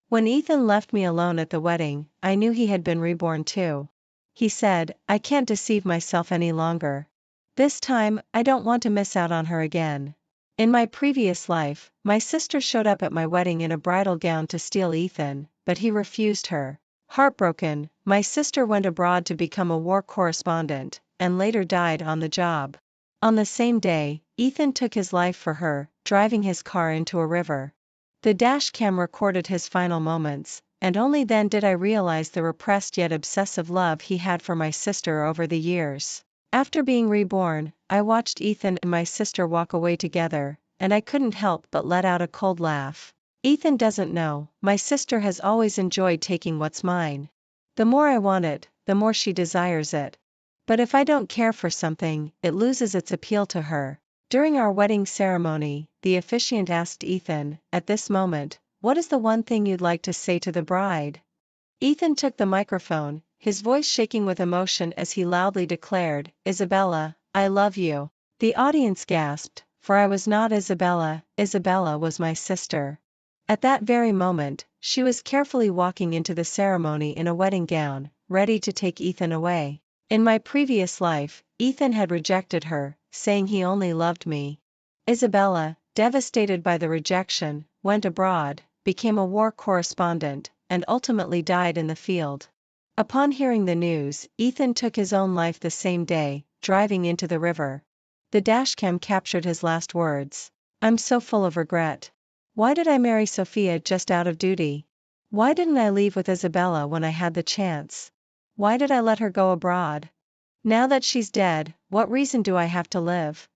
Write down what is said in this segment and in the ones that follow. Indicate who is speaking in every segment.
Speaker 1: When Ethan left me alone at the wedding, I knew he had been reborn too. He said, "I can't deceive myself any longer. This time, I don't want to miss out on her again." In my previous life, my sister showed up at my wedding in a bridal gown to steal Ethan, but he refused her. Heartbroken, my sister went abroad to become a war correspondent, and later died on the job. On the same day, Ethan took his life for her, driving his car into a river. The dashcam recorded his final moments, and only then did I realize the repressed yet obsessive love he had for my sister over the years. After being reborn, I watched Ethan and my sister walk away together, and I couldn't help but let out a cold laugh. Ethan doesn't know, my sister has always enjoyed taking what's mine. The more I want it, the more she desires it. But if I don't care for something, it loses its appeal to her. During our wedding ceremony, the officiant asked Ethan, "At this moment, what is the one thing you'd like to say to the bride?" Ethan took the microphone, his voice shaking with emotion as he loudly declared, "Isabella, I love you." The audience gasped, for I was not Isabella, Isabella was my sister. At that very moment, she was carefully walking into the ceremony in a wedding gown, ready to take Ethan away. In my previous life, Ethan had rejected her, saying he only loved me. Isabella, devastated by the rejection, went abroad, became a war correspondent, and ultimately died in the field. Upon hearing the news, Ethan took his own life the same day, driving into the river. The dashcam captured his last words. "I'm so full of regret. Why did I marry Sophia just out of duty? Why didn't I leave with Isabella when I had the chance? Why did I let her go abroad? Now that she's dead, what reason do I have to live?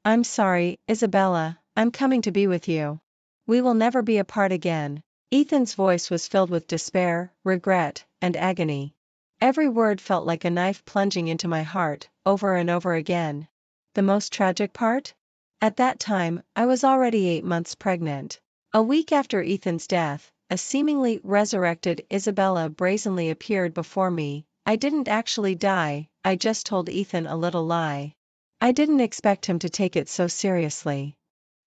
Speaker 1: I'm sorry, Isabella, I'm coming to be with you. We will never be apart again." Ethan's voice was filled with despair, regret, and agony. Every word felt like a knife plunging into my heart, over and over again. The most tragic part? At that time, I was already 8 months pregnant. A week after Ethan's death, a seemingly resurrected Isabella brazenly appeared before me. "I didn't actually die, I just told Ethan a little lie." I didn't expect him to take it so seriously.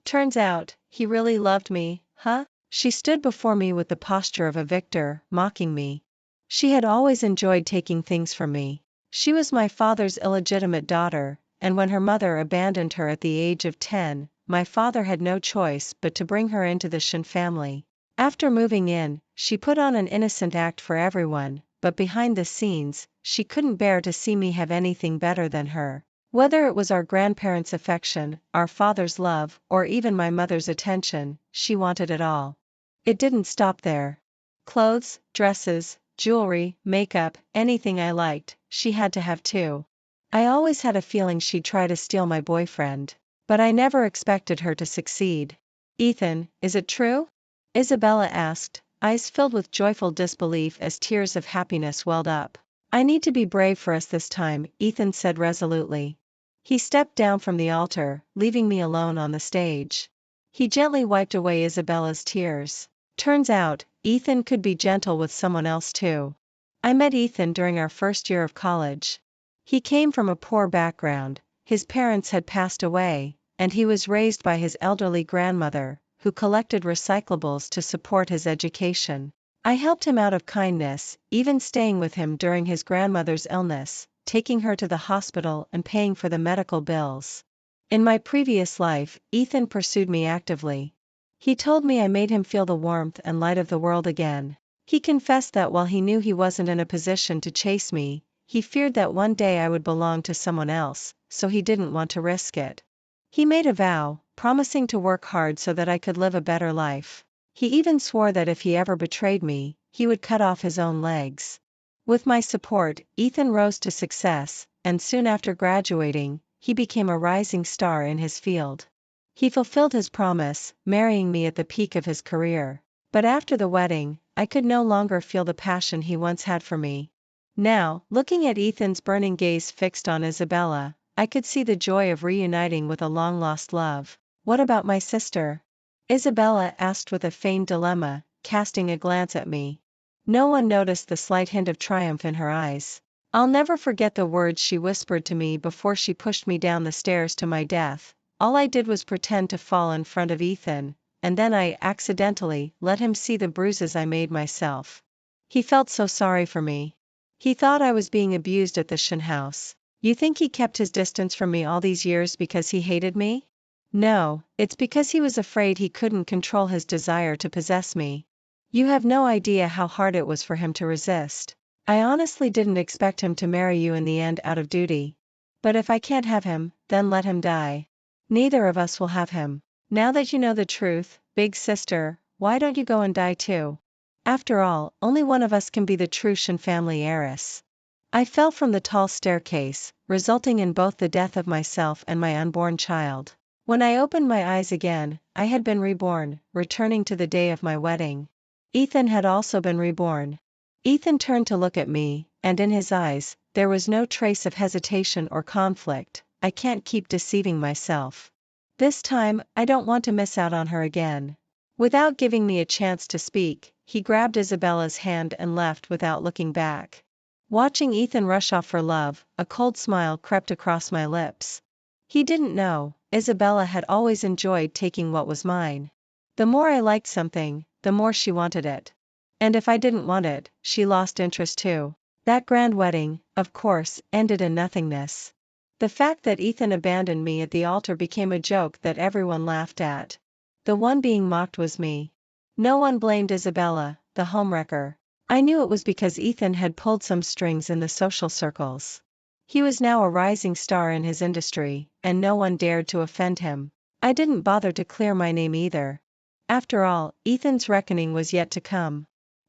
Speaker 1: Turns out, he really loved me, huh? She stood before me with the posture of a victor, mocking me. She had always enjoyed taking things from me. She was my father's illegitimate daughter, and when her mother abandoned her at the age of 10, my father had no choice but to bring her into the Shin family. After moving in, she put on an innocent act for everyone, but behind the scenes, she couldn't bear to see me have anything better than her. Whether it was our grandparents' affection, our father's love, or even my mother's attention, she wanted it all. It didn't stop there. Clothes, dresses, jewelry, makeup, anything I liked, she had to have too. I always had a feeling she'd try to steal my boyfriend. But I never expected her to succeed. "Ethan, is it true?" Isabella asked, eyes filled with joyful disbelief as tears of happiness welled up. "I need to be brave for us this time," Ethan said resolutely. He stepped down from the altar, leaving me alone on the stage. He gently wiped away Isabella's tears. Turns out, Ethan could be gentle with someone else too. I met Ethan during our first year of college. He came from a poor background, his parents had passed away, and he was raised by his elderly grandmother, who collected recyclables to support his education. I helped him out of kindness, even staying with him during his grandmother's illness, taking her to the hospital and paying for the medical bills. In my previous life, Ethan pursued me actively. He told me I made him feel the warmth and light of the world again. He confessed that while he knew he wasn't in a position to chase me, he feared that one day I would belong to someone else, so he didn't want to risk it. He made a vow, promising to work hard so that I could live a better life. He even swore that if he ever betrayed me, he would cut off his own legs. With my support, Ethan rose to success, and soon after graduating, he became a rising star in his field. He fulfilled his promise, marrying me at the peak of his career. But after the wedding, I could no longer feel the passion he once had for me. Now, looking at Ethan's burning gaze fixed on Isabella, I could see the joy of reuniting with a long-lost love. "What about my sister?" Isabella asked with a feigned dilemma, casting a glance at me. No one noticed the slight hint of triumph in her eyes. I'll never forget the words she whispered to me before she pushed me down the stairs to my death. All I did was pretend to fall in front of Ethan, and then I accidentally let him see the bruises I made myself. He felt so sorry for me. He thought I was being abused at the Shin house. You think he kept his distance from me all these years because he hated me? No, it's because he was afraid he couldn't control his desire to possess me. You have no idea how hard it was for him to resist. I honestly didn't expect him to marry you in the end out of duty. But if I can't have him, then let him die. Neither of us will have him. Now that you know the truth, big sister, why don't you go and die too? After all, only one of us can be the true Shin family heiress. I fell from the tall staircase, resulting in both the death of myself and my unborn child. When I opened my eyes again, I had been reborn, returning to the day of my wedding. Ethan had also been reborn. Ethan turned to look at me, and in his eyes, there was no trace of hesitation or conflict. I can't keep deceiving myself. This time, I don't want to miss out on her again. Without giving me a chance to speak, he grabbed Isabella's hand and left without looking back. Watching Ethan rush off for love, a cold smile crept across my lips. He didn't know, Isabella had always enjoyed taking what was mine. The more I liked something, the more she wanted it. And if I didn't want it, she lost interest too. That grand wedding, of course, ended in nothingness. The fact that Ethan abandoned me at the altar became a joke that everyone laughed at. The one being mocked was me. No one blamed Isabella, the homewrecker. I knew it was because Ethan had pulled some strings in the social circles. He was now a rising star in his industry, and no one dared to offend him. I didn't bother to clear my name either. After all, Ethan's reckoning was yet to come.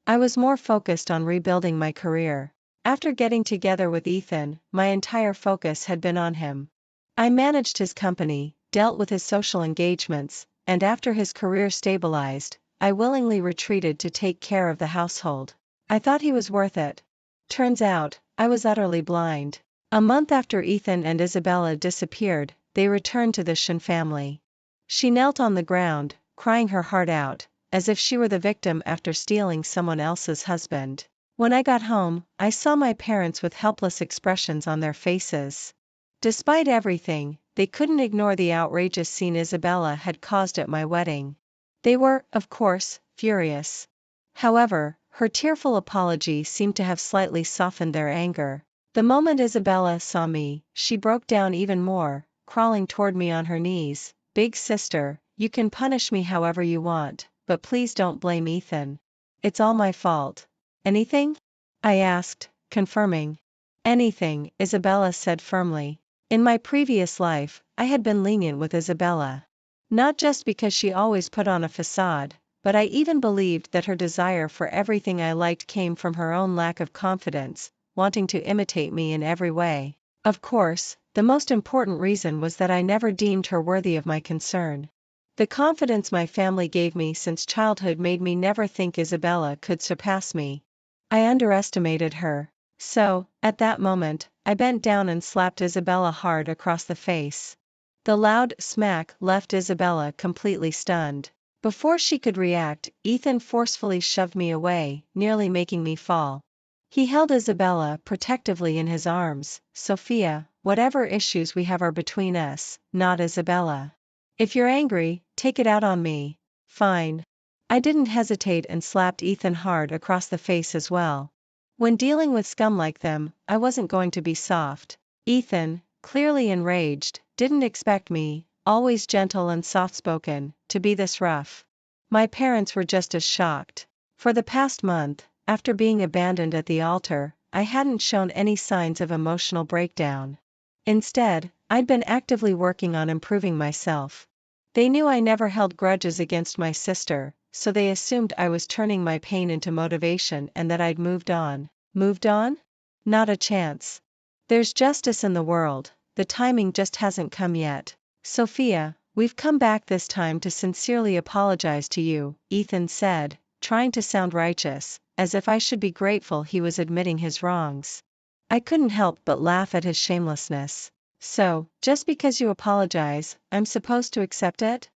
Speaker 1: I was more focused on rebuilding my career. After getting together with Ethan, my entire focus had been on him. I managed his company, dealt with his social engagements, and after his career stabilized, I willingly retreated to take care of the household. I thought he was worth it. Turns out, I was utterly blind. A month after Ethan and Isabella disappeared, they returned to the Shin family. She knelt on the ground, crying her heart out, as if she were the victim after stealing someone else's husband. When I got home, I saw my parents with helpless expressions on their faces. Despite everything, they couldn't ignore the outrageous scene Isabella had caused at my wedding. They were, of course, furious. However, her tearful apology seemed to have slightly softened their anger. The moment Isabella saw me, she broke down even more, crawling toward me on her knees. Big sister, you can punish me however you want, but please don't blame Ethan. It's all my fault. Anything? I asked, confirming. Anything, Isabella said firmly. In my previous life, I had been lenient with Isabella. Not just because she always put on a facade, but I even believed that her desire for everything I liked came from her own lack of confidence, wanting to imitate me in every way. Of course, the most important reason was that I never deemed her worthy of my concern. The confidence my family gave me since childhood made me never think Isabella could surpass me. I underestimated her. So, at that moment, I bent down and slapped Isabella hard across the face. The loud smack left Isabella completely stunned. Before she could react, Ethan forcefully shoved me away, nearly making me fall. He held Isabella protectively in his arms. Sophia, whatever issues we have are between us, not Isabella. If you're angry, take it out on me. Fine. I didn't hesitate and slapped Ethan hard across the face as well. When dealing with scum like them, I wasn't going to be soft. Ethan, clearly enraged, didn't expect me, always gentle and soft-spoken, to be this rough. My parents were just as shocked. For the past month, after being abandoned at the altar, I hadn't shown any signs of emotional breakdown. Instead, I'd been actively working on improving myself. They knew I never held grudges against my sister, so they assumed I was turning my pain into motivation and that I'd moved on. Moved on? Not a chance. There's justice in the world, the timing just hasn't come yet. Sophia, we've come back this time to sincerely apologize to you, Ethan said, trying to sound righteous, as if I should be grateful he was admitting his wrongs. I couldn't help but laugh at his shamelessness. So, just because you apologize, I'm supposed to accept it?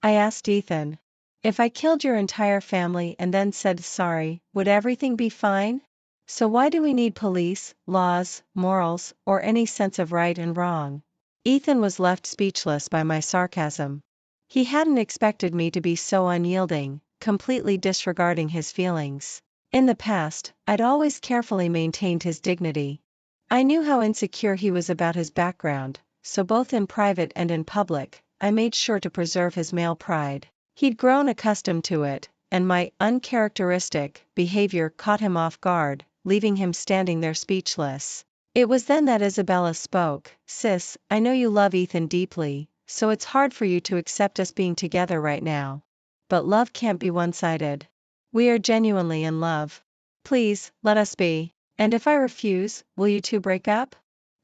Speaker 1: I asked Ethan. If I killed your entire family and then said sorry, would everything be fine? So why do we need police, laws, morals, or any sense of right and wrong? Ethan was left speechless by my sarcasm. He hadn't expected me to be so unyielding, completely disregarding his feelings. In the past, I'd always carefully maintained his dignity. I knew how insecure he was about his background, so both in private and in public, I made sure to preserve his male pride. He'd grown accustomed to it, and my uncharacteristic behavior caught him off guard, leaving him standing there speechless. It was then that Isabella spoke. Sis, I know you love Ethan deeply, so it's hard for you to accept us being together right now. But love can't be one-sided. We are genuinely in love. Please, let us be. And if I refuse, will you two break up?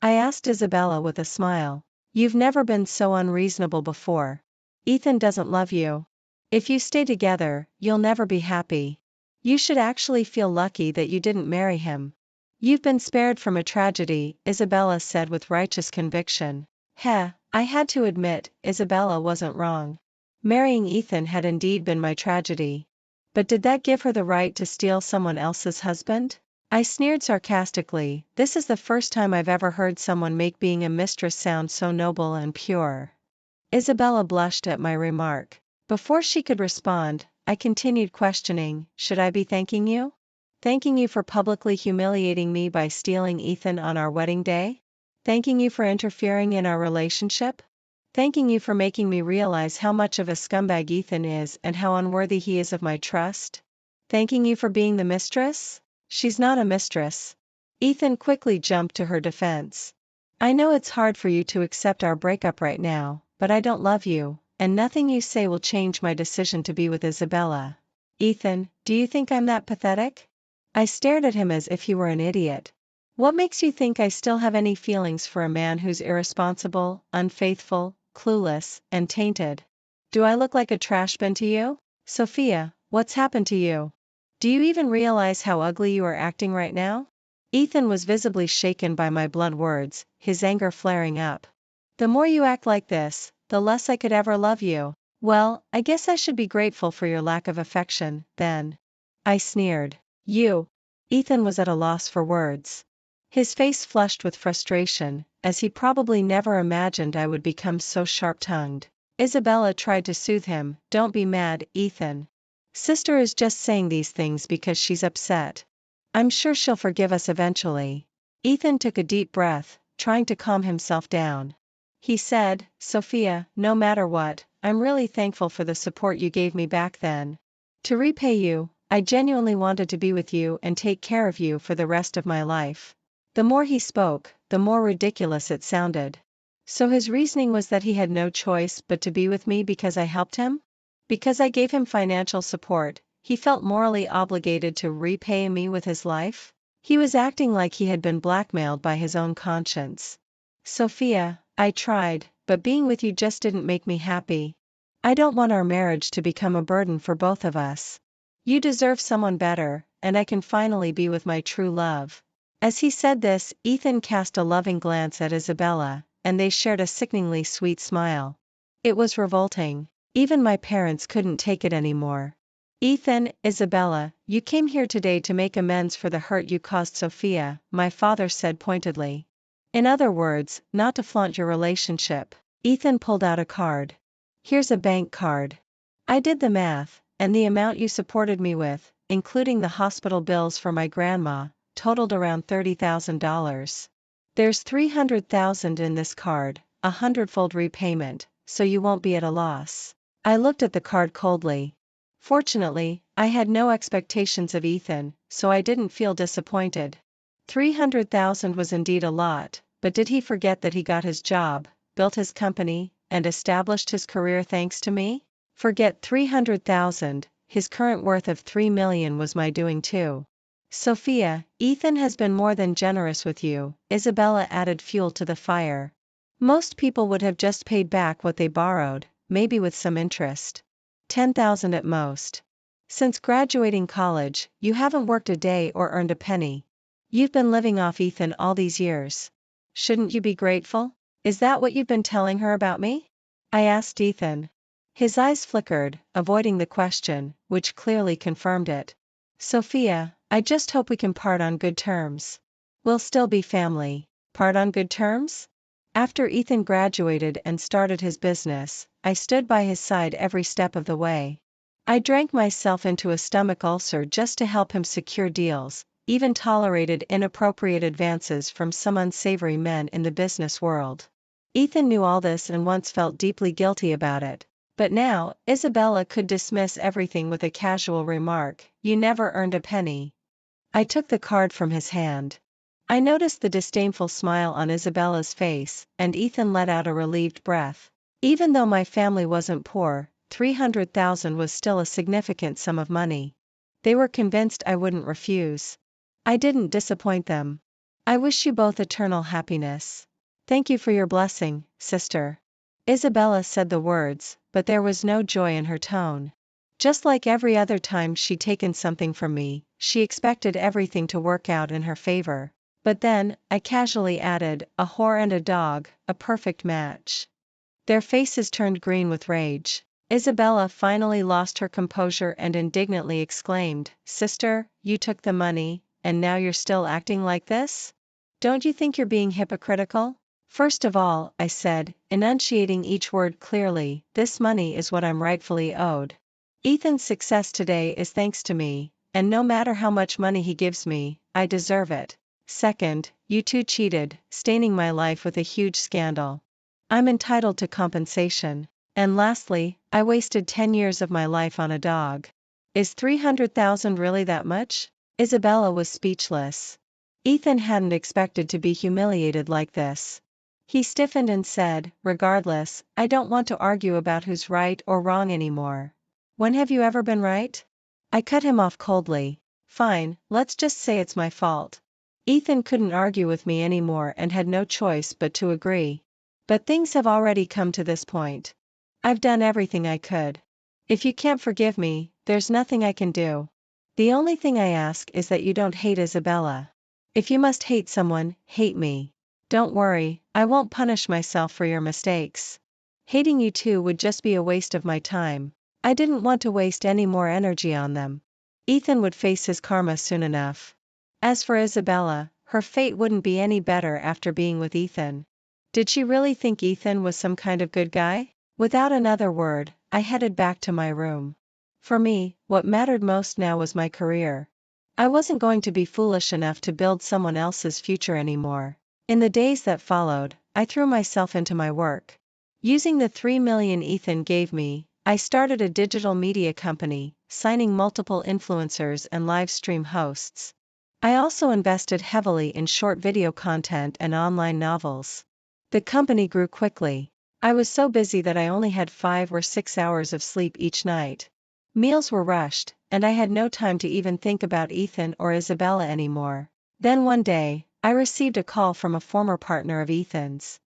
Speaker 1: I asked Isabella with a smile. You've never been so unreasonable before. Ethan doesn't love you. If you stay together, you'll never be happy. You should actually feel lucky that you didn't marry him. You've been spared from a tragedy, Isabella said with righteous conviction. I had to admit, Isabella wasn't wrong. Marrying Ethan had indeed been my tragedy. But did that give her the right to steal someone else's husband? I sneered sarcastically. This is the first time I've ever heard someone make being a mistress sound so noble and pure. Isabella blushed at my remark. Before she could respond, I continued questioning, should I be thanking you? Thanking you for publicly humiliating me by stealing Ethan on our wedding day? Thanking you for interfering in our relationship? Thanking you for making me realize how much of a scumbag Ethan is and how unworthy he is of my trust? Thanking you for being the mistress? She's not a mistress. Ethan quickly jumped to her defense. I know it's hard for you to accept our breakup right now, but I don't love you, and nothing you say will change my decision to be with Isabella. Ethan, do you think I'm that pathetic? I stared at him as if he were an idiot. What makes you think I still have any feelings for a man who's irresponsible, unfaithful, clueless, and tainted? Do I look like a trash bin to you? Sophia, what's happened to you? Do you even realize how ugly you are acting right now? Ethan was visibly shaken by my blunt words, his anger flaring up. The more you act like this, the less I could ever love you. Well, I guess I should be grateful for your lack of affection, then. I sneered. You. Ethan was at a loss for words. His face flushed with frustration, as he probably never imagined I would become so sharp-tongued. Isabella tried to soothe him. Don't be mad, Ethan. Sister is just saying these things because she's upset. I'm sure she'll forgive us eventually. Ethan took a deep breath, trying to calm himself down. He said, Sophia, no matter what, I'm really thankful for the support you gave me back then. To repay you, I genuinely wanted to be with you and take care of you for the rest of my life. The more he spoke, the more ridiculous it sounded. So his reasoning was that he had no choice but to be with me because I helped him? Because I gave him financial support, he felt morally obligated to repay me with his life? He was acting like he had been blackmailed by his own conscience. Sophia, I tried, but being with you just didn't make me happy. I don't want our marriage to become a burden for both of us. You deserve someone better, and I can finally be with my true love. As he said this, Ethan cast a loving glance at Isabella, and they shared a sickeningly sweet smile. It was revolting. Even my parents couldn't take it anymore. Ethan, Isabella, you came here today to make amends for the hurt you caused Sophia, my father said pointedly. In other words, not to flaunt your relationship. Ethan pulled out a card. Here's a bank card. I did the math, and the amount you supported me with, including the hospital bills for my grandma, totaled around $30,000. There's $300,000 in this card, a hundredfold repayment, so you won't be at a loss. I looked at the card coldly. Fortunately, I had no expectations of Ethan, so I didn't feel disappointed. $300,000 was indeed a lot, but did he forget that he got his job, built his company, and established his career thanks to me? Forget $300,000, his current worth of $3 million was my doing too. Sophia, Ethan has been more than generous with you, Isabella added fuel to the fire. Most people would have just paid back what they borrowed, maybe with some interest. $10,000 at most. Since graduating college, you haven't worked a day or earned a penny. You've been living off Ethan all these years. Shouldn't you be grateful? Is that what you've been telling her about me? I asked Ethan. His eyes flickered, avoiding the question, which clearly confirmed it. Sophia, I just hope we can part on good terms. We'll still be family. Part on good terms? After Ethan graduated and started his business, I stood by his side every step of the way. I drank myself into a stomach ulcer just to help him secure deals, even tolerated inappropriate advances from some unsavory men in the business world. Ethan knew all this and once felt deeply guilty about it. But now, Isabella could dismiss everything with a casual remark, "You never earned a penny." I took the card from his hand. I noticed the disdainful smile on Isabella's face, and Ethan let out a relieved breath. Even though my family wasn't poor, 300,000 was still a significant sum of money. They were convinced I wouldn't refuse. I didn't disappoint them. "I wish you both eternal happiness. Thank you for your blessing, sister." Isabella said the words, but there was no joy in her tone. Just like every other time she'd taken something from me, she expected everything to work out in her favor. But then, I casually added, "A whore and a dog, a perfect match." Their faces turned green with rage. Isabella finally lost her composure and indignantly exclaimed, "Sister, you took the money, and now you're still acting like this? Don't you think you're being hypocritical?" "First of all," I said, enunciating each word clearly, "this money is what I'm rightfully owed. Ethan's success today is thanks to me, and no matter how much money he gives me, I deserve it. Second, you two cheated, staining my life with a huge scandal. I'm entitled to compensation. And lastly, I wasted 10 years of my life on a dog. Is 300,000 really that much?" Isabella was speechless. Ethan hadn't expected to be humiliated like this. He stiffened and said, "Regardless, I don't want to argue about who's right or wrong anymore. When have you ever been right?" I cut him off coldly. "Fine, let's just say it's my fault." Ethan couldn't argue with me anymore and had no choice but to agree. "But things have already come to this point. I've done everything I could. If you can't forgive me, there's nothing I can do. The only thing I ask is that you don't hate Isabella. If you must hate someone, hate me. Don't worry, I won't punish myself for your mistakes. Hating you two would just be a waste of my time. I didn't want to waste any more energy on them. Ethan would face his karma soon enough. As for Isabella, her fate wouldn't be any better after being with Ethan. Did she really think Ethan was some kind of good guy?" Without another word, I headed back to my room. For me, what mattered most now was my career. I wasn't going to be foolish enough to build someone else's future anymore. In the days that followed, I threw myself into my work. Using the 3 million Ethan gave me, I started a digital media company, signing multiple influencers and live stream hosts. I also invested heavily in short video content and online novels. The company grew quickly. I was so busy that I only had 5 or 6 hours of sleep each night. Meals were rushed, and I had no time to even think about Ethan or Isabella anymore. Then one day, I received a call from a former partner of Ethan's.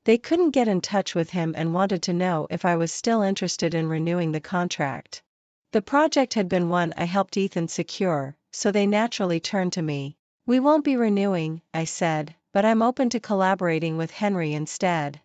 Speaker 1: They couldn't get in touch with him and wanted to know if I was still interested in renewing the contract. The project had been one I helped Ethan secure, so they naturally turned to me. "We won't be renewing," I said, "but I'm open to collaborating with Henry instead."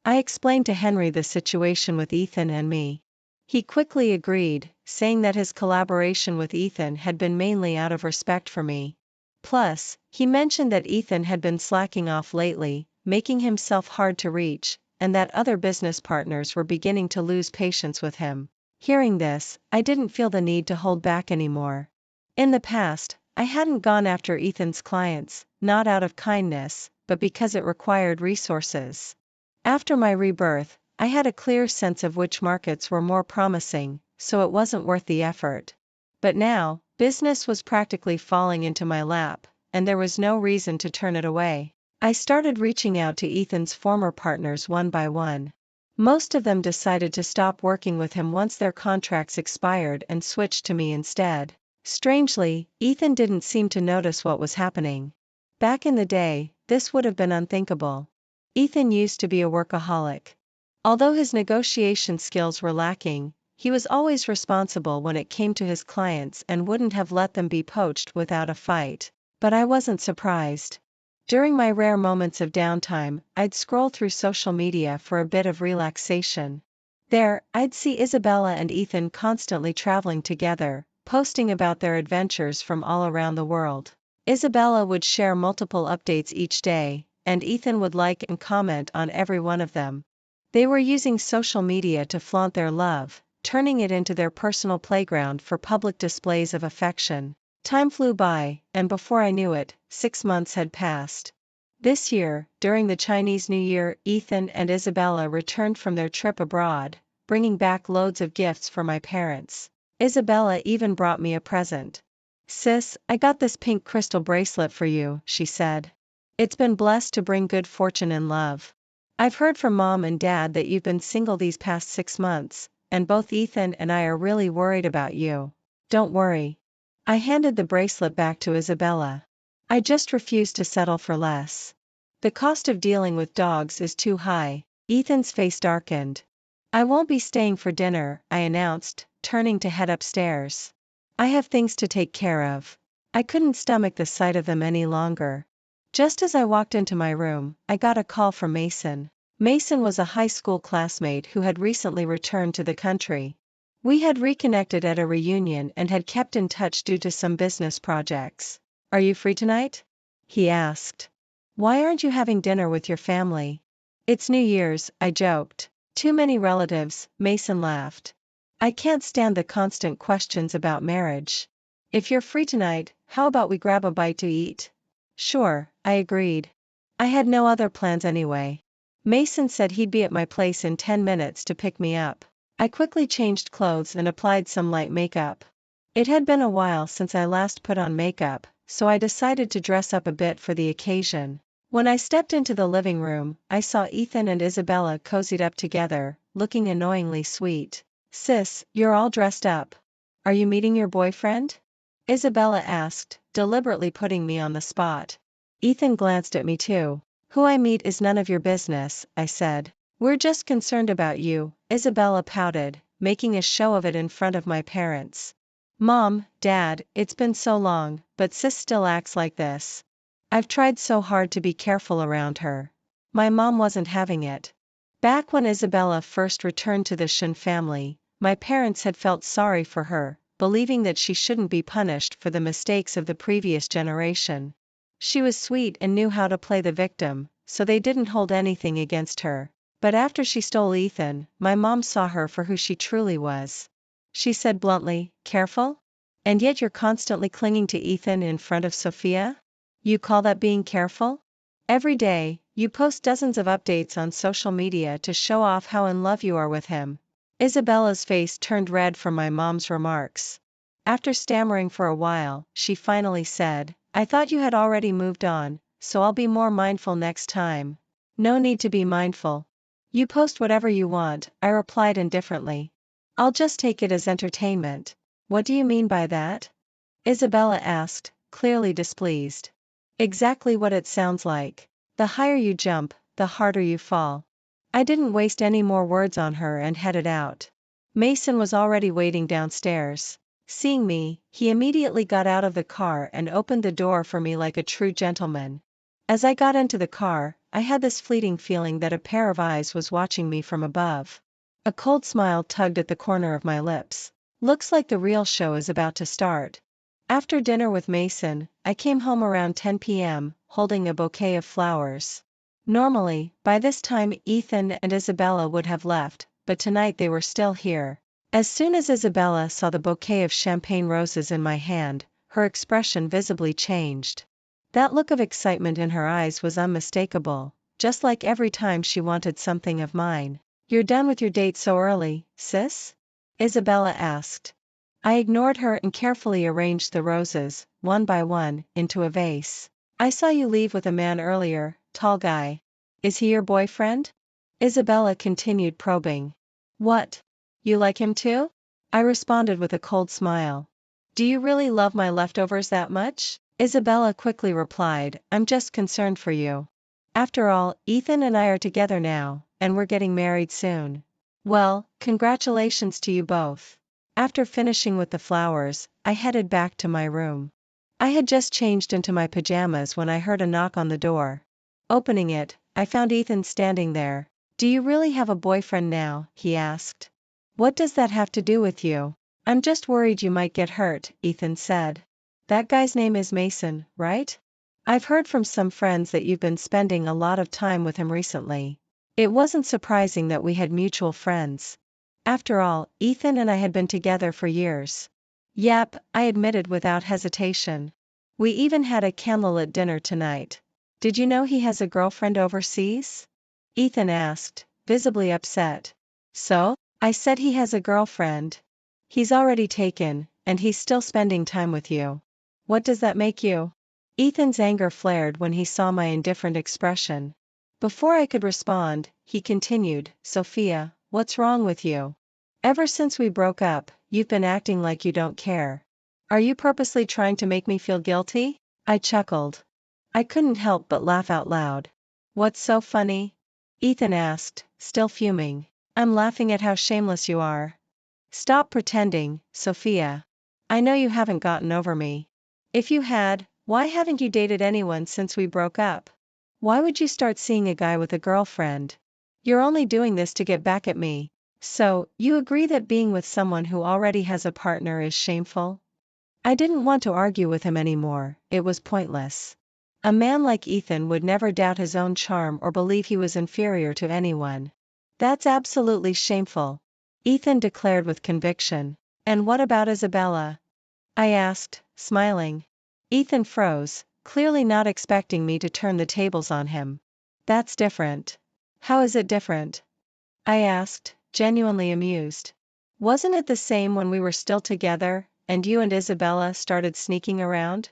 Speaker 1: I explained to Henry the situation with Ethan and me. He quickly agreed, saying that his collaboration with Ethan had been mainly out of respect for me. Plus, he mentioned that Ethan had been slacking off lately, making himself hard to reach, and that other business partners were beginning to lose patience with him. Hearing this, I didn't feel the need to hold back anymore. In the past, I hadn't gone after Ethan's clients, not out of kindness, but because it required resources. After my rebirth, I had a clear sense of which markets were more promising, so it wasn't worth the effort. But now, business was practically falling into my lap, and there was no reason to turn it away. I started reaching out to Ethan's former partners one by one. Most of them decided to stop working with him once their contracts expired and switched to me instead. Strangely, Ethan didn't seem to notice what was happening. Back in the day, this would have been unthinkable. Ethan used to be a workaholic. Although his negotiation skills were lacking, he was always responsible when it came to his clients and wouldn't have let them be poached without a fight. But I wasn't surprised. During my rare moments of downtime, I'd scroll through social media for a bit of relaxation. There, I'd see Isabella and Ethan constantly traveling together, posting about their adventures from all around the world. Isabella would share multiple updates each day, and Ethan would like and comment on every one of them. They were using social media to flaunt their love, turning it into their personal playground for public displays of affection. Time flew by, and before I knew it, 6 months had passed. This year, during the Chinese New Year, Ethan and Isabella returned from their trip abroad, bringing back loads of gifts for my parents. Isabella even brought me a present. "Sis, I got this pink crystal bracelet for you," she said. "It's been blessed to bring good fortune and love. I've heard from Mom and Dad that you've been single these past 6 months, and both Ethan and I are really worried about you. Don't worry." I handed the bracelet back to Isabella. I just refuse to settle for less. The cost of dealing with dogs is too high. Ethan's face darkened. "I won't be staying for dinner," I announced, turning to head upstairs. "I have things to take care of." I couldn't stomach the sight of them any longer. Just as I walked into my room, I got a call from Mason. Mason was a high school classmate who had recently returned to the country. We had reconnected at a reunion and had kept in touch due to some business projects. "Are you free tonight?" he asked. "Why aren't you having dinner with your family?" "It's New Year's," I joked. "Too many relatives," Mason laughed. "I can't stand the constant questions about marriage. If you're free tonight, how about we grab a bite to eat?" "Sure," I agreed. I had no other plans anyway. Mason said he'd be at my place in 10 minutes to pick me up. I quickly changed clothes and applied some light makeup. It had been a while since I last put on makeup, so I decided to dress up a bit for the occasion. When I stepped into the living room, I saw Ethan and Isabella cozied up together, looking annoyingly sweet. "Sis, you're all dressed up. Are you meeting your boyfriend?" Isabella asked, deliberately putting me on the spot. Ethan glanced at me too. "Who I meet is none of your business," I said. "We're just concerned about you," Isabella pouted, making a show of it in front of my parents. "Mom, Dad, it's been so long, but sis still acts like this. I've tried so hard to be careful around her." My mom wasn't having it. Back when Isabella first returned to the Shin family, my parents had felt sorry for her, believing that she shouldn't be punished for the mistakes of the previous generation. She was sweet and knew how to play the victim, so they didn't hold anything against her. But after she stole Ethan, my mom saw her for who she truly was. She said bluntly, "Careful? And yet you're constantly clinging to Ethan in front of Sophia? You call that being careful? Every day, you post dozens of updates on social media to show off how in love you are with him." Isabella's face turned red from my mom's remarks. After stammering for a while, she finally said, "I thought you had already moved on, so I'll be more mindful next time." "No need to be mindful. You post whatever you want," I replied indifferently. "I'll just take it as entertainment." "What do you mean by that?" Isabella asked, clearly displeased. "Exactly what it sounds like. The higher you jump, the harder you fall." I didn't waste any more words on her and headed out. Mason was already waiting downstairs. Seeing me, he immediately got out of the car and opened the door for me like a true gentleman. As I got into the car, I had this fleeting feeling that a pair of eyes was watching me from above. A cold smile tugged at the corner of my lips. Looks like the real show is about to start. After dinner with Mason, I came home around 10 p.m., holding a bouquet of flowers. Normally, by this time Ethan and Isabella would have left, but tonight they were still here. As soon as Isabella saw the bouquet of champagne roses in my hand, her expression visibly changed. That look of excitement in her eyes was unmistakable, just like every time she wanted something of mine. "You're done with your date so early, sis?" Isabella asked. I ignored her and carefully arranged the roses, one by one, into a vase. "I saw you leave with a man earlier, tall guy. Is he your boyfriend?" Isabella continued probing. "What? You like him too?" I responded with a cold smile. "Do you really love my leftovers that much?" Isabella quickly replied, "I'm just concerned for you. After all, Ethan and I are together now, and we're getting married soon." "Well, congratulations to you both." After finishing with the flowers, I headed back to my room. I had just changed into my pajamas when I heard a knock on the door. Opening it, I found Ethan standing there. "Do you really have a boyfriend now?" he asked. "What does that have to do with you?" "I'm just worried you might get hurt," Ethan said. "That guy's name is Mason, right?" I've heard from some friends that you've been spending a lot of time with him recently. It wasn't surprising that we had mutual friends. After all, Ethan and I had been together for years. Yep, I admitted without hesitation. We even had a candlelit dinner tonight. Did you know he has a girlfriend overseas? Ethan asked, visibly upset. So? I said he has a girlfriend. He's already taken, and he's still spending time with you. What does that make you? Ethan's anger flared when he saw my indifferent expression. Before I could respond, he continued, Sophia, what's wrong with you? Ever since we broke up, you've been acting like you don't care. Are you purposely trying to make me feel guilty? I chuckled. I couldn't help but laugh out loud. What's so funny? Ethan asked, still fuming. I'm laughing at how shameless you are. Stop pretending, Sophia. I know you haven't gotten over me. If you had, why haven't you dated anyone since we broke up? Why would you start seeing a guy with a girlfriend? You're only doing this to get back at me. So, you agree that being with someone who already has a partner is shameful? I didn't want to argue with him anymore, it was pointless. A man like Ethan would never doubt his own charm or believe he was inferior to anyone. That's absolutely shameful, Ethan declared with conviction. And what about Isabella? I asked, smiling. Ethan froze, clearly not expecting me to turn the tables on him. That's different. How is it different? I asked, genuinely amused. Wasn't it the same when we were still together, and you and Isabella started sneaking around?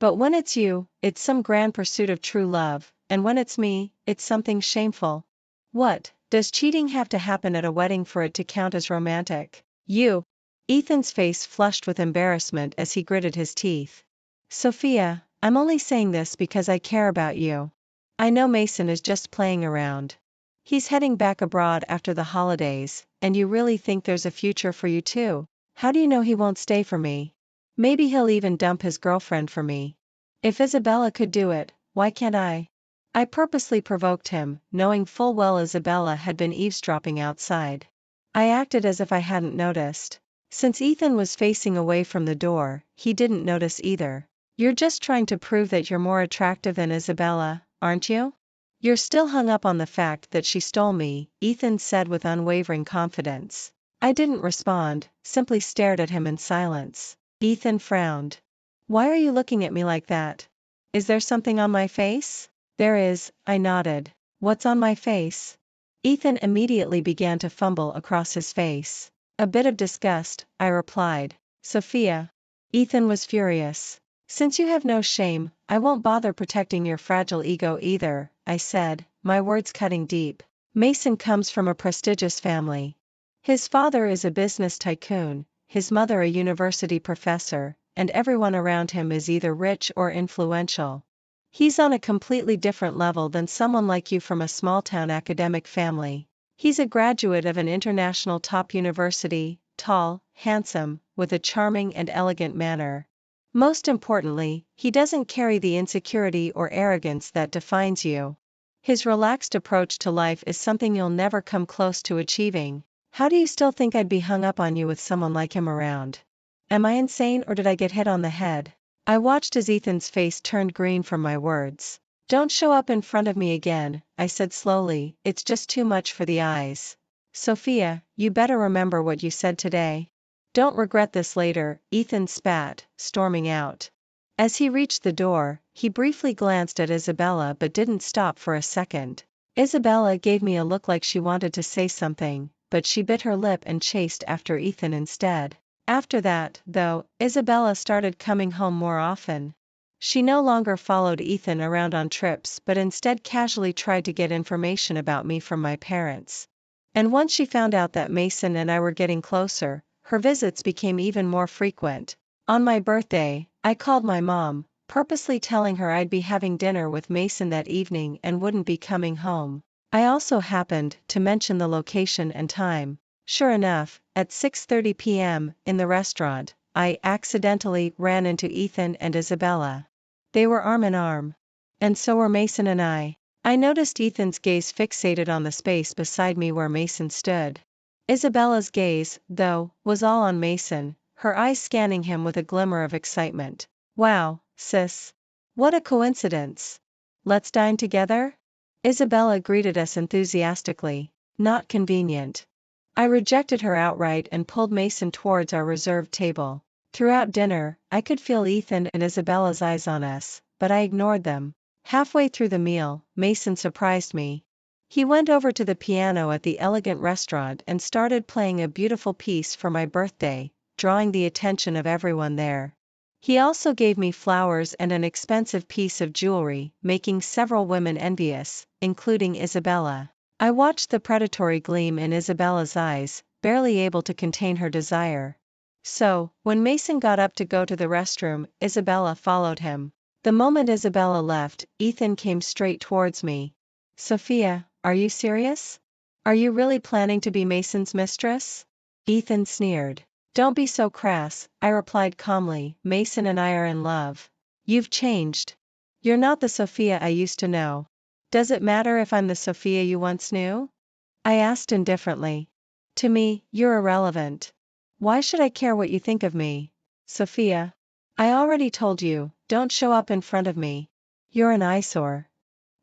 Speaker 1: But when it's you, it's some grand pursuit of true love, and when it's me, it's something shameful. What, does cheating have to happen at a wedding for it to count as romantic? You. Ethan's face flushed with embarrassment as he gritted his teeth. Sophia, I'm only saying this because I care about you. I know Mason is just playing around. He's heading back abroad after the holidays, and you really think there's a future for you too? How do you know he won't stay for me? Maybe he'll even dump his girlfriend for me. If Isabella could do it, why can't I? I purposely provoked him, knowing full well Isabella had been eavesdropping outside. I acted as if I hadn't noticed. Since Ethan was facing away from the door, he didn't notice either. You're just trying to prove that you're more attractive than Isabella, aren't you? You're still hung up on the fact that she stole me, Ethan said with unwavering confidence. I didn't respond, simply stared at him in silence. Ethan frowned. Why are you looking at me like that? Is there something on my face? There is, I nodded. What's on my face? Ethan immediately began to fumble across his face. A bit of disgust, I replied. Sophia. Ethan was furious. Since you have no shame, I won't bother protecting your fragile ego either, I said, my words cutting deep. Mason comes from a prestigious family. His father is a business tycoon, his mother a university professor, and everyone around him is either rich or influential. He's on a completely different level than someone like you from a small-town academic family. He's a graduate of an international top university, tall, handsome, with a charming and elegant manner. Most importantly, he doesn't carry the insecurity or arrogance that defines you. His relaxed approach to life is something you'll never come close to achieving. How do you still think I'd be hung up on you with someone like him around? Am I insane or did I get hit on the head? I watched as Ethan's face turned green from my words. Don't show up in front of me again, I said slowly, it's just too much for the eyes. Sophia, you better remember what you said today. Don't regret this later, Ethan spat, storming out. As he reached the door, he briefly glanced at Isabella but didn't stop for a second. Isabella gave me a look like she wanted to say something, but she bit her lip and chased after Ethan instead. After that, though, Isabella started coming home more often. She no longer followed Ethan around on trips but instead casually tried to get information about me from my parents. And once she found out that Mason and I were getting closer, her visits became even more frequent. On my birthday, I called my mom, purposely telling her I'd be having dinner with Mason that evening and wouldn't be coming home. I also happened to mention the location and time. Sure enough, at 6:30 p.m., in the restaurant, I accidentally ran into Ethan and Isabella. They were arm in arm. And so were Mason and I. I noticed Ethan's gaze fixated on the space beside me where Mason stood. Isabella's gaze, though, was all on Mason, her eyes scanning him with a glimmer of excitement. Wow, sis. What a coincidence. Let's dine together? Isabella greeted us enthusiastically. Not convenient. I rejected her outright and pulled Mason towards our reserved table. Throughout dinner, I could feel Ethan and Isabella's eyes on us, but I ignored them. Halfway through the meal, Mason surprised me. He went over to the piano at the elegant restaurant and started playing a beautiful piece for my birthday, drawing the attention of everyone there. He also gave me flowers and an expensive piece of jewelry, making several women envious, including Isabella. I watched the predatory gleam in Isabella's eyes, barely able to contain her desire. So, when Mason got up to go to the restroom, Isabella followed him. The moment Isabella left, Ethan came straight towards me. Sophia, are you serious? Are you really planning to be Mason's mistress? Ethan sneered. Don't be so crass, I replied calmly. Mason and I are in love. You've changed. You're not the Sophia I used to know. Does it matter if I'm the Sophia you once knew? I asked indifferently. To me, you're irrelevant. Why should I care what you think of me? Sophia. I already told you, don't show up in front of me. You're an eyesore.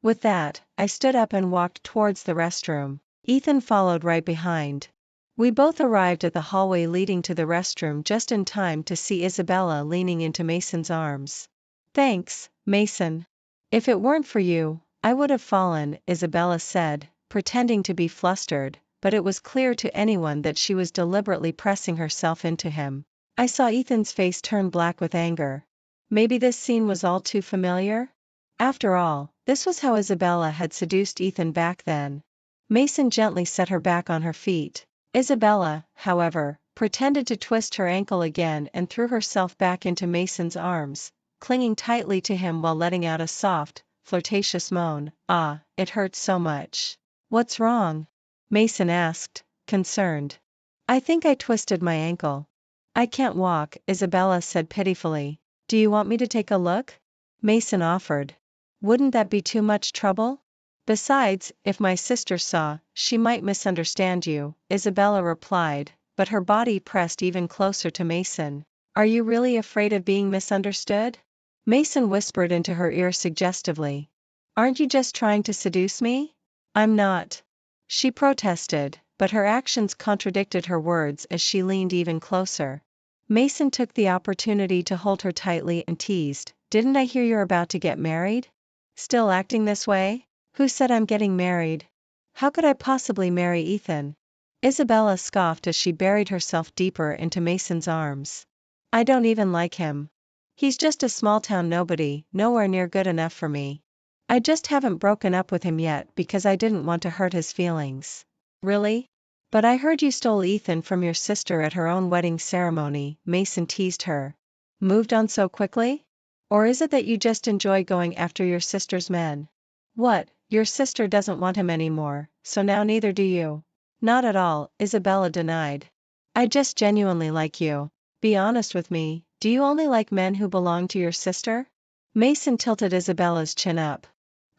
Speaker 1: With that, I stood up and walked towards the restroom. Ethan followed right behind. We both arrived at the hallway leading to the restroom just in time to see Isabella leaning into Mason's arms. Thanks, Mason. If it weren't for you, I would have fallen, Isabella said, pretending to be flustered, but it was clear to anyone that she was deliberately pressing herself into him. I saw Ethan's face turn black with anger. Maybe this scene was all too familiar? After all, this was how Isabella had seduced Ethan back then. Mason gently set her back on her feet. Isabella, however, pretended to twist her ankle again and threw herself back into Mason's arms, clinging tightly to him while letting out a soft, flirtatious moan. Ah, it hurts so much. What's wrong? Mason asked, concerned. I think I twisted my ankle. I can't walk, Isabella said pitifully. Do you want me to take a look? Mason offered. Wouldn't that be too much trouble? Besides, if my sister saw, she might misunderstand you, Isabella replied, but her body pressed even closer to Mason. Are you really afraid of being misunderstood? Mason whispered into her ear suggestively. Aren't you just trying to seduce me? I'm not. She protested, but her actions contradicted her words as she leaned even closer. Mason took the opportunity to hold her tightly and teased, Didn't I hear you're about to get married? Still acting this way? Who said I'm getting married? How could I possibly marry Ethan? Isabella scoffed as she buried herself deeper into Mason's arms. I don't even like him. He's just a small-town nobody, nowhere near good enough for me. I just haven't broken up with him yet because I didn't want to hurt his feelings. Really? But I heard you stole Ethan from your sister at her own wedding ceremony, Mason teased her. Moved on so quickly? Or is it that you just enjoy going after your sister's men? What, your sister doesn't want him anymore, so now neither do you. Not at all, Isabella denied. I just genuinely like you. Be honest with me, do you only like men who belong to your sister? Mason tilted Isabella's chin up.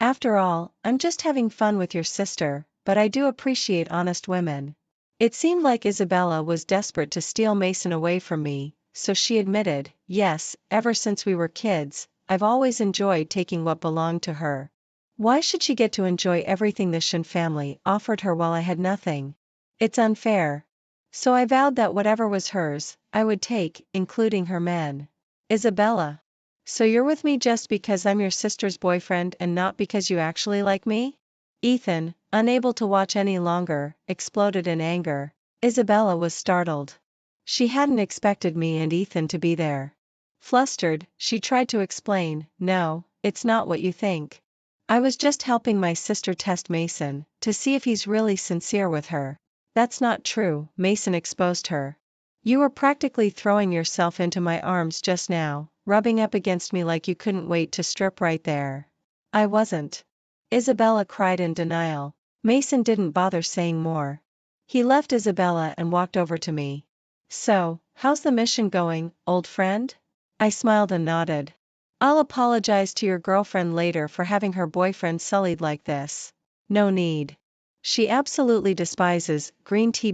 Speaker 1: After all, I'm just having fun with your sister, but I do appreciate honest women. It seemed like Isabella was desperate to steal Mason away from me, so she admitted, yes, ever since we were kids, I've always enjoyed taking what belonged to her. Why should she get to enjoy everything the Shin family offered her while I had nothing? It's unfair. So I vowed that whatever was hers, I would take, including her men. Isabella. So you're with me just because I'm your sister's boyfriend and not because you actually like me? Ethan, unable to watch any longer, exploded in anger. Isabella was startled. She hadn't expected me and Ethan to be there. Flustered, she tried to explain, No, it's not what you think. I was just helping my sister test Mason, to see if he's really sincere with her. That's not true, Mason exposed her. You were practically throwing yourself into my arms just now, rubbing up against me like you couldn't wait to strip right there. I wasn't. Isabella cried in denial. Mason didn't bother saying more. He left Isabella and walked over to me. So, how's the mission going, old friend? I smiled and nodded. I'll apologize to your girlfriend later for having her boyfriend sullied like this. No need. She absolutely despises green tea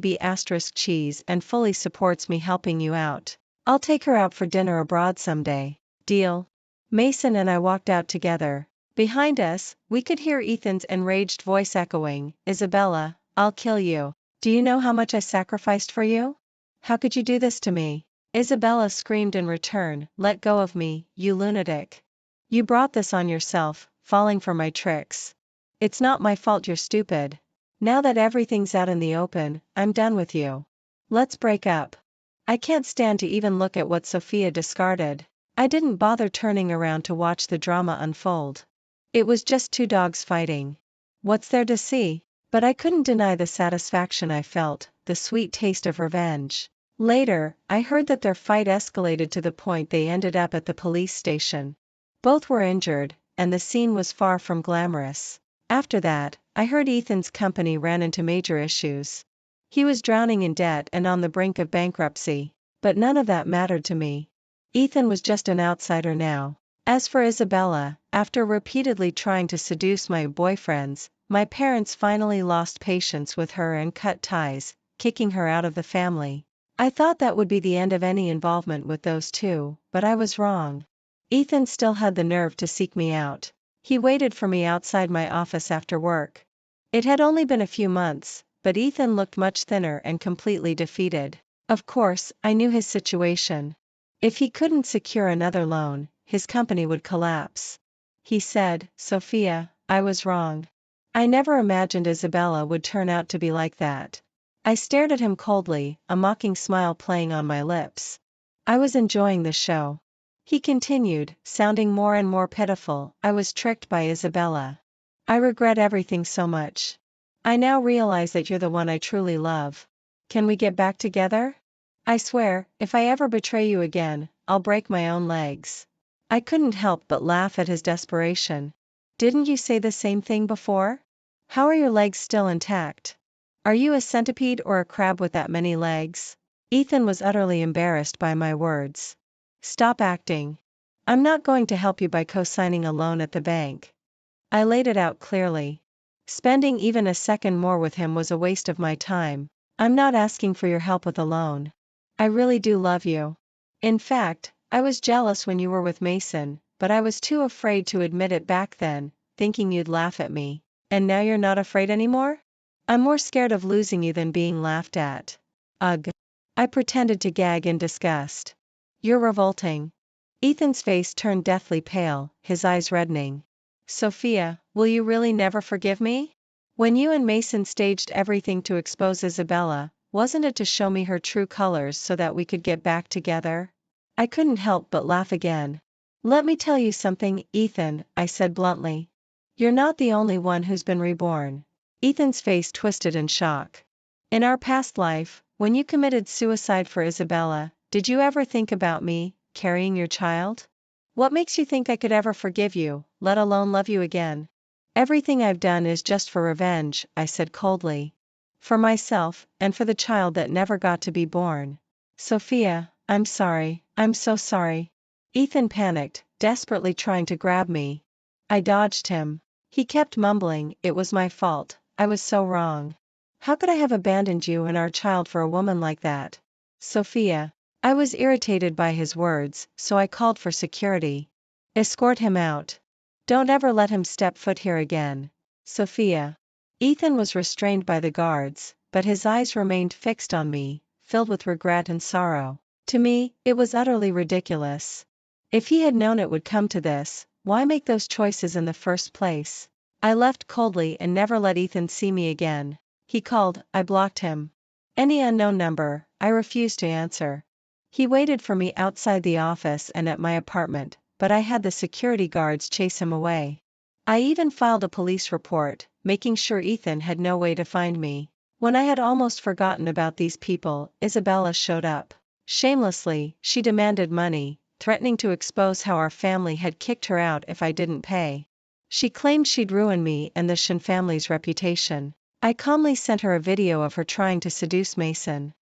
Speaker 1: cheese and fully supports me helping you out. I'll take her out for dinner abroad someday. Deal? Mason and I walked out together. Behind us, we could hear Ethan's enraged voice echoing, "Isabella, I'll kill you. Do you know how much I sacrificed for you? How could you do this to me?" Isabella screamed in return, "Let go of me, you lunatic. You brought this on yourself, falling for my tricks. It's not my fault you're stupid. Now that everything's out in the open, I'm done with you. Let's break up." I can't stand to even look at what Sophia discarded. I didn't bother turning around to watch the drama unfold. It was just two dogs fighting. What's there to see? But I couldn't deny the satisfaction I felt, the sweet taste of revenge. Later, I heard that their fight escalated to the point they ended up at the police station. Both were injured, and the scene was far from glamorous. After that, I heard Ethan's company ran into major issues. He was drowning in debt and on the brink of bankruptcy. But none of that mattered to me. Ethan was just an outsider now. As for Isabella, after repeatedly trying to seduce my boyfriends, my parents finally lost patience with her and cut ties, kicking her out of the family. I thought that would be the end of any involvement with those two, but I was wrong. Ethan still had the nerve to seek me out. He waited for me outside my office after work. It had only been a few months, but Ethan looked much thinner and completely defeated. Of course, I knew his situation. If he couldn't secure another loan, his company would collapse. He said, "Sophia, I was wrong. I never imagined Isabella would turn out to be like that." I stared at him coldly, a mocking smile playing on my lips. I was enjoying the show. He continued, sounding more and more pitiful, "I was tricked by Isabella. I regret everything so much. I now realize that you're the one I truly love. Can we get back together? I swear, if I ever betray you again, I'll break my own legs." I couldn't help but laugh at his desperation. "Didn't you say the same thing before? How are your legs still intact? Are you a centipede or a crab with that many legs?" Ethan was utterly embarrassed by my words. "Stop acting. I'm not going to help you by co-signing a loan at the bank." I laid it out clearly. Spending even a second more with him was a waste of my time. "I'm not asking for your help with a loan. I really do love you. In fact, I was jealous when you were with Mason, but I was too afraid to admit it back then, thinking you'd laugh at me. And now you're not afraid anymore? I'm more scared of losing you than being laughed at." Ugh. I pretended to gag in disgust. "You're revolting." Ethan's face turned deathly pale, his eyes reddening. "Sophia, will you really never forgive me? When you and Mason staged everything to expose Isabella, wasn't it to show me her true colors so that we could get back together?" I couldn't help but laugh again. "Let me tell you something, Ethan," I said bluntly. "You're not the only one who's been reborn." Ethan's face twisted in shock. "In our past life, when you committed suicide for Isabella, did you ever think about me, carrying your child? What makes you think I could ever forgive you, let alone love you again?" "Everything I've done is just for revenge," I said coldly. "For myself, and for the child that never got to be born. Sophia, I'm sorry, I'm so sorry." Ethan panicked, desperately trying to grab me. I dodged him. He kept mumbling, "It was my fault, I was so wrong. How could I have abandoned you and our child for a woman like that? Sophia." I was irritated by his words, so I called for security. "Escort him out. Don't ever let him step foot here again. Sophia." Ethan was restrained by the guards, but his eyes remained fixed on me, filled with regret and sorrow. To me, it was utterly ridiculous. If he had known it would come to this, why make those choices in the first place? I left coldly and never let Ethan see me again. He called, I blocked him. Any unknown number, I refused to answer. He waited for me outside the office and at my apartment, but I had the security guards chase him away. I even filed a police report, making sure Ethan had no way to find me. When I had almost forgotten about these people, Isabella showed up. Shamelessly, she demanded money, threatening to expose how our family had kicked her out if I didn't pay. She claimed she'd ruin me and the Shin family's reputation. I calmly sent her a video of her trying to seduce Mason.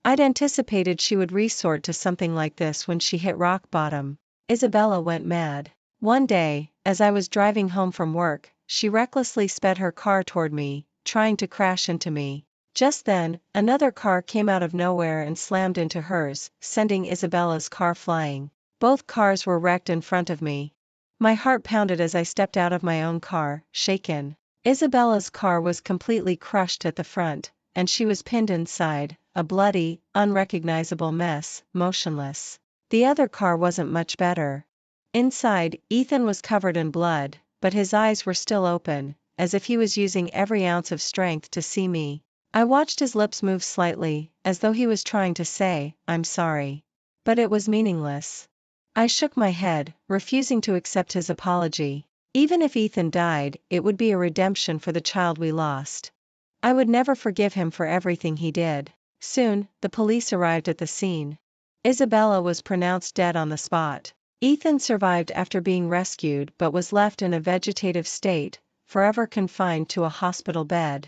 Speaker 1: I'd anticipated she would resort to something like this when she hit rock bottom. Isabella went mad. One day, as I was driving home from work, she recklessly sped her car toward me, trying to crash into me. Just then, another car came out of nowhere and slammed into hers, sending Isabella's car flying. Both cars were wrecked in front of me. My heart pounded as I stepped out of my own car, shaken. Isabella's car was completely crushed at the front, and she was pinned inside, a bloody, unrecognizable mess, motionless. The other car wasn't much better. Inside, Ethan was covered in blood, but his eyes were still open, as if he was using every ounce of strength to see me. I watched his lips move slightly, as though he was trying to say, "I'm sorry." But it was meaningless. I shook my head, refusing to accept his apology. Even if Ethan died, it would be a redemption for the child we lost. I would never forgive him for everything he did. Soon, the police arrived at the scene. Isabella was pronounced dead on the spot. Ethan survived after being rescued but was left in a vegetative state, forever confined to a hospital bed.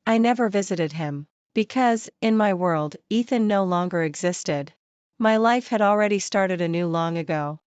Speaker 1: I never visited him. Because, in my world, Ethan no longer existed. My life had already started anew long ago.